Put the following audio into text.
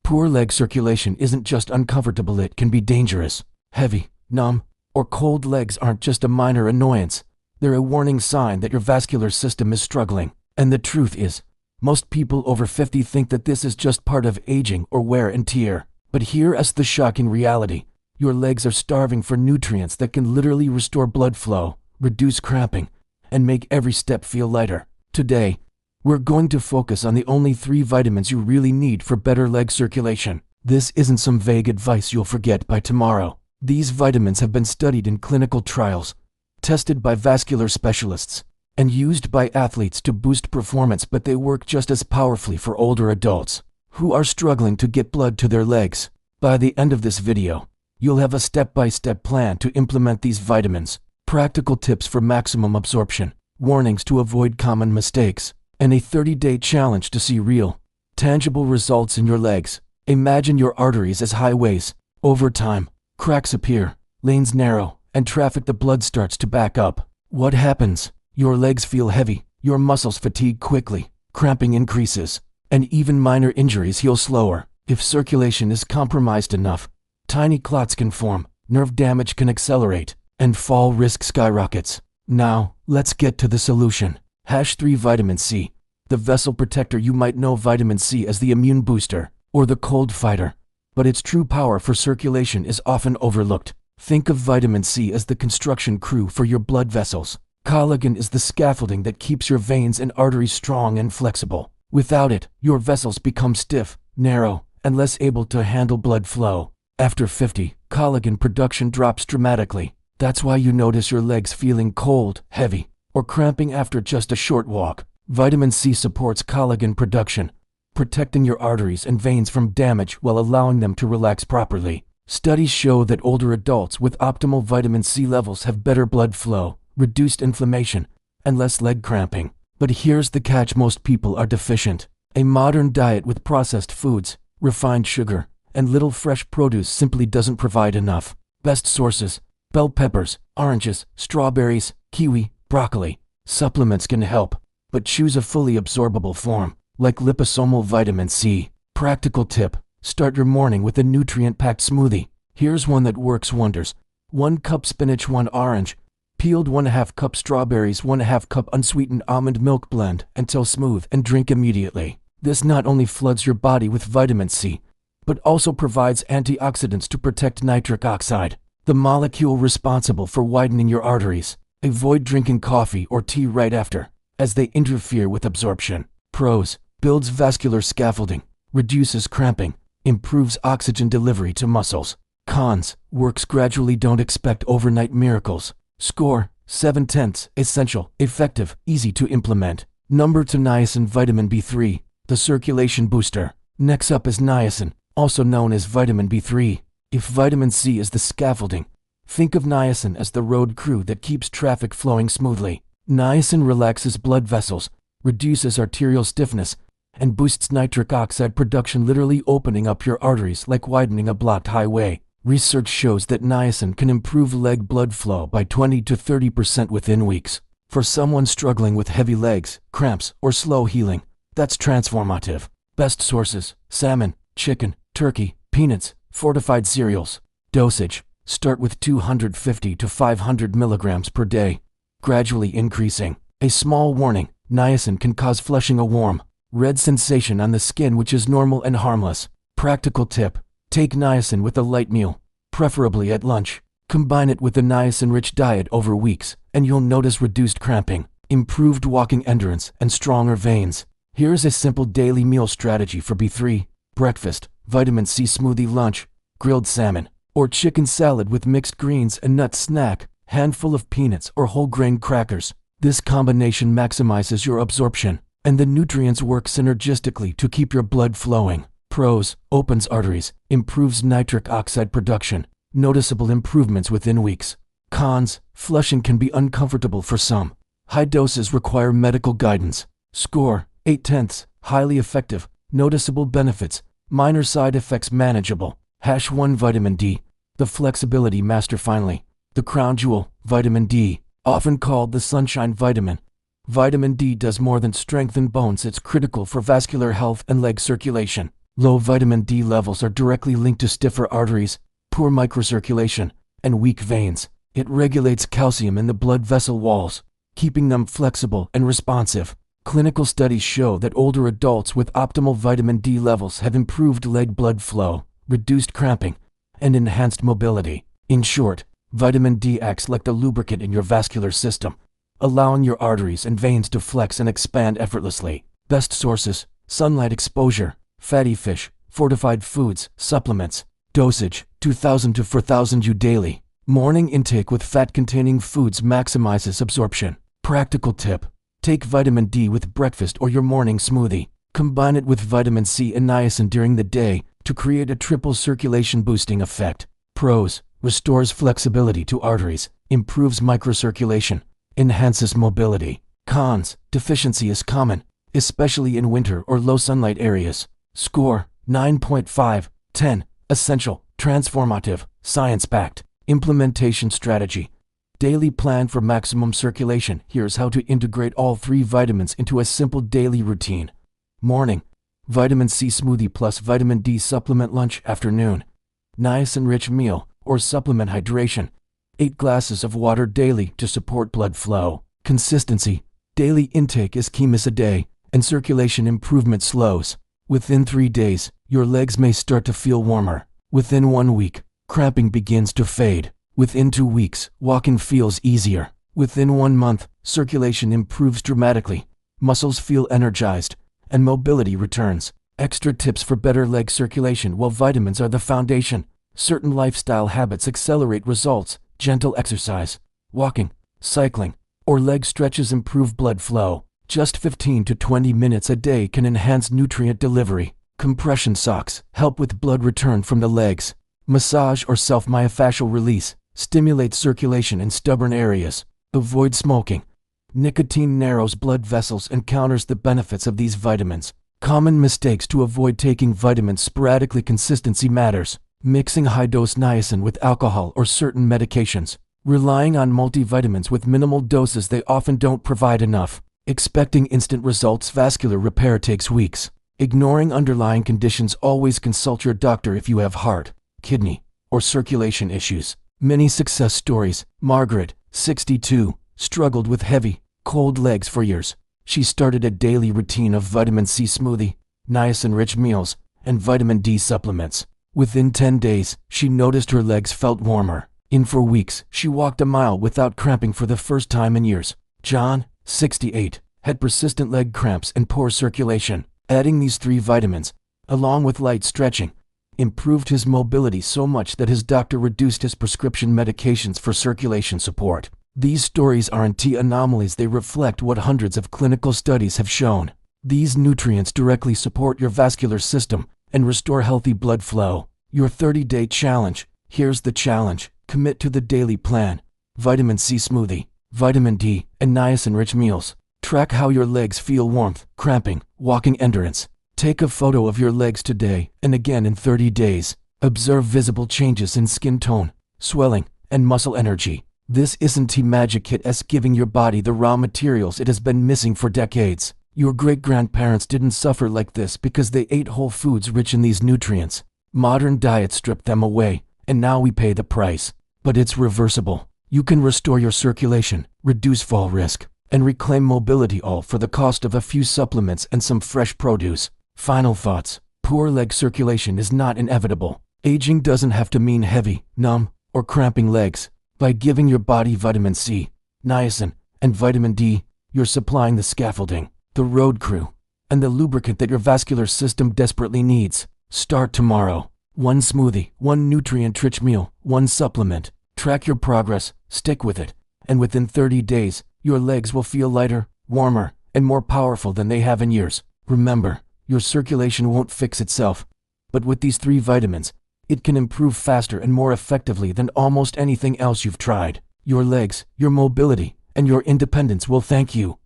Poor leg circulation isn't just uncomfortable, it can be dangerous. Heavy, numb, or cold legs aren't just a minor annoyance. They're a warning sign that your vascular system is struggling. And the truth is, most people over 50 think that this is just part of aging or wear and tear. But here is the shocking reality. Your legs are starving for nutrients that can literally restore blood flow, reduce cramping, and make every step feel lighter. Today, we're going to focus on the only 3 vitamins you really need for better leg circulation. This isn't some vague advice you'll forget by tomorrow. These vitamins have been studied in clinical trials, tested by vascular specialists, and used by athletes to boost performance, but they work just as powerfully for older adults who are struggling to get blood to their legs. By the end of this video, you'll have a step-by-step plan to implement these vitamins, practical tips for maximum absorption, warnings to avoid common mistakes, and a 30-day challenge to see real, tangible results in your legs. Imagine your arteries as highways. Over time, cracks appear, lanes narrow, and the blood starts to back up. What happens? Your legs feel heavy, your muscles fatigue quickly, cramping increases, and even minor injuries heal slower. If circulation is compromised enough, tiny clots can form, nerve damage can accelerate, and fall risk skyrockets. Now, let's get to the solution. #3 Vitamin C. The vessel protector. You might know vitamin C as the immune booster or the cold fighter, but its true power for circulation is often overlooked. Think of vitamin C as the construction crew for your blood vessels. Collagen is the scaffolding that keeps your veins and arteries strong and flexible. Without it, your vessels become stiff, narrow, and less able to handle blood flow. After 50, collagen production drops dramatically. That's why you notice your legs feeling cold, heavy, or cramping after just a short walk. Vitamin C supports collagen production, protecting your arteries and veins from damage while allowing them to relax properly. Studies show that older adults with optimal vitamin C levels have better blood flow, reduced inflammation, and less leg cramping. But here's the catch: most people are deficient. A modern diet with processed foods, refined sugar, and little fresh produce simply doesn't provide enough. Best sources: bell peppers, oranges, strawberries, kiwi, broccoli. Supplements can help, but choose a fully absorbable form, like liposomal vitamin C. Practical tip: start your morning with a nutrient-packed smoothie. Here's one that works wonders. 1 cup spinach, 1 orange, peeled 1/2 cup strawberries, 1/2 cup unsweetened almond milk, blend until smooth and drink immediately. This not only floods your body with vitamin C, but also provides antioxidants to protect nitric oxide, the molecule responsible for widening your arteries. Avoid drinking coffee or tea right after, as they interfere with absorption. Pros: builds vascular scaffolding, reduces cramping, improves oxygen delivery to muscles. Cons: works gradually, don't expect overnight miracles. Score: 7/10. Essential, effective, easy to implement. Number 2 Niacin Vitamin B3, the circulation booster. Next up is niacin, also known as vitamin B3. If vitamin C is the scaffolding, think of niacin as the road crew that keeps traffic flowing smoothly. Niacin relaxes blood vessels, reduces arterial stiffness, and boosts nitric oxide production, literally opening up your arteries like widening a blocked highway. Research shows that niacin can improve leg blood flow by 20 to 30% within weeks. For someone struggling with heavy legs, cramps, or slow healing, that's transformative. Best sources: salmon, chicken, turkey, peanuts, fortified cereals. Dosage: start with 250 to 500 milligrams per day, gradually increasing. A small warning: niacin can cause flushing, a warm, red sensation on the skin, which is normal and harmless. Practical tip: take niacin with a light meal, preferably at lunch. Combine it with a niacin-rich diet over weeks, and you'll notice reduced cramping, improved walking endurance, and stronger veins. Here's a simple daily meal strategy for B3. Breakfast: vitamin C smoothie. Lunch: grilled salmon or chicken salad with mixed greens and nuts. Snack: handful of peanuts or whole grain crackers. This combination maximizes your absorption, and the nutrients work synergistically to keep your blood flowing. Pros: opens arteries, improves nitric oxide production, noticeable improvements within weeks. Cons: flushing can be uncomfortable for some. High doses require medical guidance. Score: 8/10. Highly effective, noticeable benefits, minor side effects manageable. #1 Vitamin D, the flexibility master. Finally, the crown jewel, vitamin D, often called the sunshine vitamin. Vitamin D does more than strengthen bones, it's critical for vascular health and leg circulation. Low vitamin D levels are directly linked to stiffer arteries, poor microcirculation, and weak veins. It regulates calcium in the blood vessel walls, keeping them flexible and responsive. Clinical studies show that older adults with optimal vitamin D levels have improved leg blood flow, reduced cramping, and enhanced mobility. In short, vitamin D acts like the lubricant in your vascular system, allowing your arteries and veins to flex and expand effortlessly. Best sources: sunlight exposure, fatty fish, fortified foods, supplements. Dosage: 2,000 to 4,000 U daily. Morning intake with fat-containing foods maximizes absorption. Practical tip: take vitamin D with breakfast or your morning smoothie. Combine it with vitamin C and niacin during the day to create a triple circulation boosting effect. Pros: restores flexibility to arteries, improves microcirculation, enhances mobility. Cons: deficiency is common, especially in winter or low sunlight areas. Score: 9.5, 10. Essential, transformative, science-backed. Implementation strategy: daily plan for maximum circulation. Here's how to integrate all 3 vitamins into a simple daily routine. Morning: vitamin C smoothie plus vitamin D supplement. Lunch, afternoon: niacin-rich meal or supplement. Hydration: 8 glasses of water daily to support blood flow. Consistency: daily intake is key. Miss a day, and circulation improvement slows. Within 3 days, your legs may start to feel warmer. Within 1 week, cramping begins to fade. Within 2 weeks, walking feels easier. Within 1 month, circulation improves dramatically. Muscles feel energized, and mobility returns. Extra tips for better leg circulation. While vitamins are the foundation, certain lifestyle habits accelerate results. Gentle exercise, walking, cycling, or leg stretches improve blood flow. Just 15 to 20 minutes a day can enhance nutrient delivery. Compression socks help with blood return from the legs. Massage or self-myofascial release stimulates circulation in stubborn areas. Avoid smoking. Nicotine narrows blood vessels and counters the benefits of these vitamins. Common mistakes to avoid taking vitamins sporadically. Consistency matters. Mixing high-dose niacin with alcohol or certain medications. Relying on multivitamins with minimal doses. They often don't provide enough. Expecting instant results. Vascular repair takes weeks. Ignoring underlying conditions. Always consult your doctor if you have heart, kidney, or circulation issues. Many success stories. Margaret, 62, struggled with heavy, cold legs for years. She started a daily routine of vitamin C smoothie, niacin-rich meals, and vitamin D supplements. Within 10 days, she noticed her legs felt warmer. In 4 weeks, she walked a mile without cramping for the first time in years. John, 68, had persistent leg cramps and poor circulation. Adding these 3 vitamins, along with light stretching, improved his mobility so much that his doctor reduced his prescription medications for circulation support. These stories aren't anomalies. They reflect what hundreds of clinical studies have shown. These nutrients directly support your vascular system and restore healthy blood flow. Your 30-day challenge. Here's the challenge. Commit to the daily plan. Vitamin C smoothie, vitamin D, and niacin-rich meals. Track how your legs feel: warmth, cramping, walking endurance. Take a photo of your legs today and again in 30 days. Observe visible changes in skin tone, swelling, and muscle energy. This isn't magic kit. It's giving your body the raw materials it has been missing for decades. Your great-grandparents didn't suffer like this because they ate whole foods rich in these nutrients. Modern diets stripped them away, and now we pay the price. But it's reversible. You can restore your circulation, reduce fall risk, and reclaim mobility, all for the cost of a few supplements and some fresh produce. Final thoughts. Poor leg circulation is not inevitable. Aging doesn't have to mean heavy, numb, or cramping legs. By giving your body vitamin C, niacin, and vitamin D, you're supplying the scaffolding, the road crew, and the lubricant that your vascular system desperately needs. Start tomorrow. 1 smoothie, 1 nutrient-rich meal, 1 supplement. Track your progress, stick with it, and within 30 days, your legs will feel lighter, warmer, and more powerful than they have in years. Remember, your circulation won't fix itself, but with these 3 vitamins, it can improve faster and more effectively than almost anything else you've tried. Your legs, your mobility, and your independence will thank you.